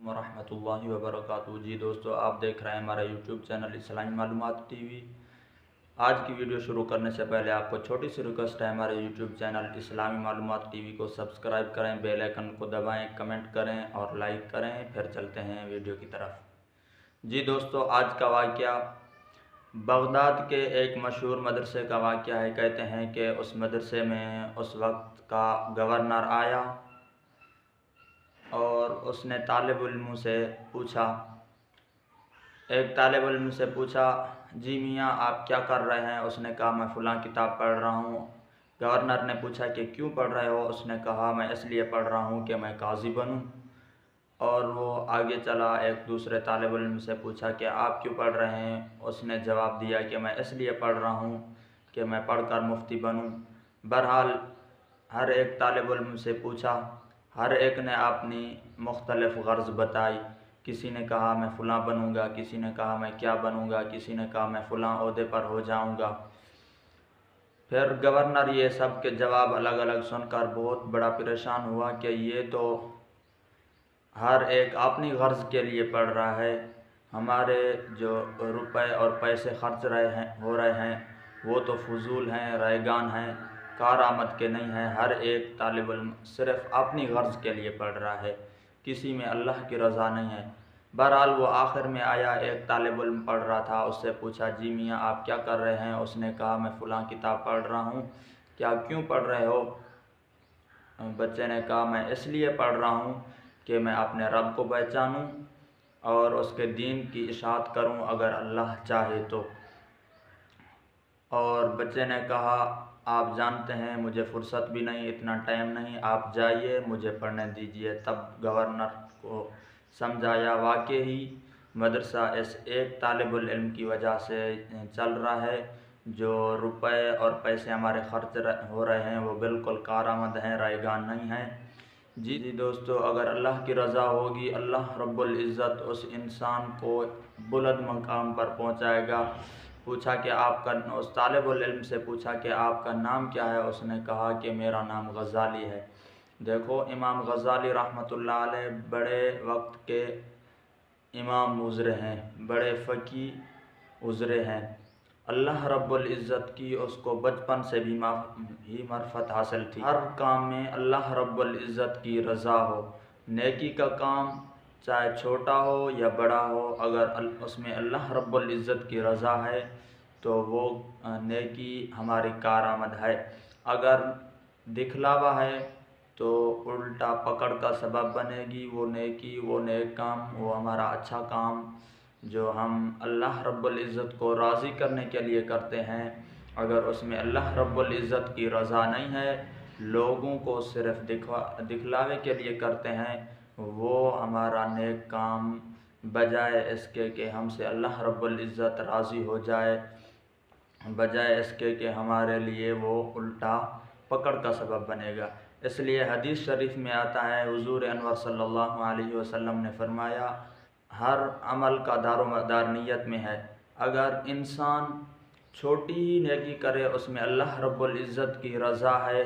वरहमतुल्लाहि वबरकातुहू। जी दोस्तों, आप देख रहे हैं हमारा यूट्यूब चैनल इस्लामी मालूमात टीवी। आज की वीडियो शुरू करने से पहले आपको छोटी सी रिक्वेस्ट है, हमारे यूट्यूब चैनल इस्लामी मालूमात टीवी को सब्सक्राइब करें, बेल आइकन को दबाएं, कमेंट करें और लाइक करें। फिर चलते हैं वीडियो की तरफ। जी दोस्तों, आज का वाक़या बगदाद के एक मशहूर मदरसे का वाक़या है। कहते हैं कि उस मदरसे में उस वक्त का गवर्नर आया और उसने तालिब इल्म से पूछा, एक तालिब इल्म से पूछा, जी मियाँ आप क्या कर रहे हैं? उसने कहा मैं फ़लाँ किताब पढ़ रहा हूँ। गवर्नर ने पूछा कि क्यों पढ़ रहे हो? उसने कहा मैं इसलिए पढ़ रहा हूँ कि मैं काज़ी बनूँ। और वो आगे चला, एक दूसरे तालिब इल्म से पूछा कि आप क्यों पढ़ रहे हैं? उसने जवाब दिया कि मैं इसलिए पढ़ रहा हूँ कि मैं पढ़कर मुफ्ती बनूँ। बहरहाल हर एक तालिब इल्म से पूछा, हर एक ने अपनी मुख्तलिफ़ गर्ज़ बताई। किसी ने कहा मैं फ़लाँ बनूँगा, किसी ने कहा मैं क्या बनूँगा, किसी ने कहा मैं फ़लाँ ओहदे पर हो जाऊँगा। फिर गवर्नर ये सब के जवाब अलग अलग सुनकर बहुत बड़ा परेशान हुआ कि ये तो हर एक अपनी गर्ज़ के लिए पढ़ रहा है, हमारे जो रुपए और पैसे खर्च हो रहे हैं वो तो फजूल हैं, रैगान हैं, कारआमद के नहीं हैं। हर एक तालिब इल्म सिर्फ़ अपनी गर्ज़ के लिए पढ़ रहा है, किसी में अल्लाह की रज़ा नहीं है। बहरहाल वो आखिर में आया, एक तालिब इल्म पढ़ रहा था, उससे पूछा जी मियाँ आप क्या कर रहे हैं? उसने कहा मैं फ़लाँ किताब पढ़ रहा हूँ। क्या क्यों पढ़ रहे हो? बच्चे ने कहा मैं इसलिए पढ़ रहा हूँ कि मैं अपने रब को पहचानूँ और उसके दीन की इशाअत करूँ अगर अल्लाह चाहे तो। और बच्चे ने कहा आप जानते हैं मुझे फ़ुर्सत भी नहीं, इतना टाइम नहीं, आप जाइए मुझे पढ़ने दीजिए। तब गवर्नर को समझाया वाकई ही मदरसा इस एक तालिब इल्म की वजह से चल रहा है, जो रुपए और पैसे हमारे खर्च हो रहे हैं वो बिल्कुल कारआमद हैं, रैगान नहीं हैं। जी दोस्तों, अगर अल्लाह की रज़ा होगी, अल्लाह रब्बुल इज़्ज़त उस इंसान को बुलंद मकाम पर पहुंचाएगा। पूछा कि आपका, उस तालिब इल्म से पूछा कि आपका नाम क्या है? उसने कहा कि मेरा नाम गज़ाली है। देखो, इमाम गज़ाली रहमतुल्लाह अलैह बड़े वक्त के इमाम गुज़रे हैं, बड़े फ़क़ीह गुज़रे हैं। अल्लाह रब्बुल इज़्ज़त की उसको बचपन से भी मार्फत हासिल थी। हर काम में अल्लाह रब्बुल इज़्ज़त की रज़ा हो, नेकी का काम चाहे छोटा हो या बड़ा हो, अगर उसमें अल्लाह रब्बुल इज़्ज़त की रज़ा है तो वो नेकी हमारी कारआमद है। अगर दिखलावा है तो उल्टा पकड़ का सबब बनेगी वो नेकी, वो नेक काम, वो हमारा अच्छा काम जो हम अल्लाह रब्बुल इज़्ज़त को राज़ी करने के लिए करते हैं। अगर उसमें अल्लाह रब्बुल इज़्ज़त की रज़ा नहीं है, लोगों को सिर्फ़ दिखलावे के लिए करते हैं, वो हमारा नेक काम बजाय इसके कि हमसे अल्लाह रब्बुल इज़्ज़त राज़ी हो जाए, बजाय इसके कि हमारे लिए वो उल्टा पकड़ का सबब बनेगा। इसलिए हदीस शरीफ में आता है, हुज़ूर अनवर सल्लल्लाहु अलैहि वसल्लम ने फरमाया, हर अमल का दारोमदार नीयत में है। अगर इंसान छोटी ही नेकी करे, उसमें अल्लाह रब्बुल इज़्ज़त की रज़ा है,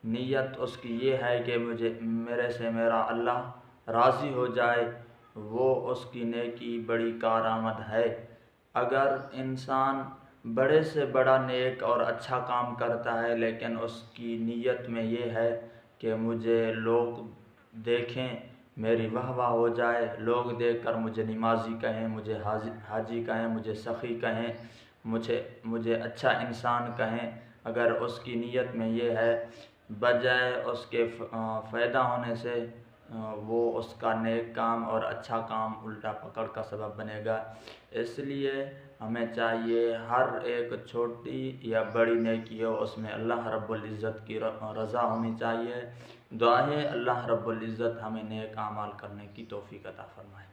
नीयत उसकी ये है कि मेरे से मेरा अल्लाह राज़ी हो जाए, वो उसकी नेकी बड़ी कारआमद है। अगर इंसान बड़े से बड़ा नेक और अच्छा काम करता है लेकिन उसकी नीयत में ये है कि मुझे लोग देखें, मेरी वाह वाह हो जाए, लोग देखकर मुझे नमाजी कहें, मुझे हाजी कहें, मुझे सखी कहें, मुझे अच्छा इंसान कहें, अगर उसकी नीयत में ये है, बजाय उसके फ़ायदा होने से वो उसका नेक काम और अच्छा काम उल्टा पकड़ का सबब बनेगा। इसलिए हमें चाहिए हर एक छोटी या बड़ी नेकी हो उसमें अल्लाह रब्बुल इज़्ज़त की रज़ा होनी चाहिए। दुआ है अल्लाह रब्बुल इज़्ज़त हमें नेक आमाल करने की तौफ़ीक़ अता फ़रमाए।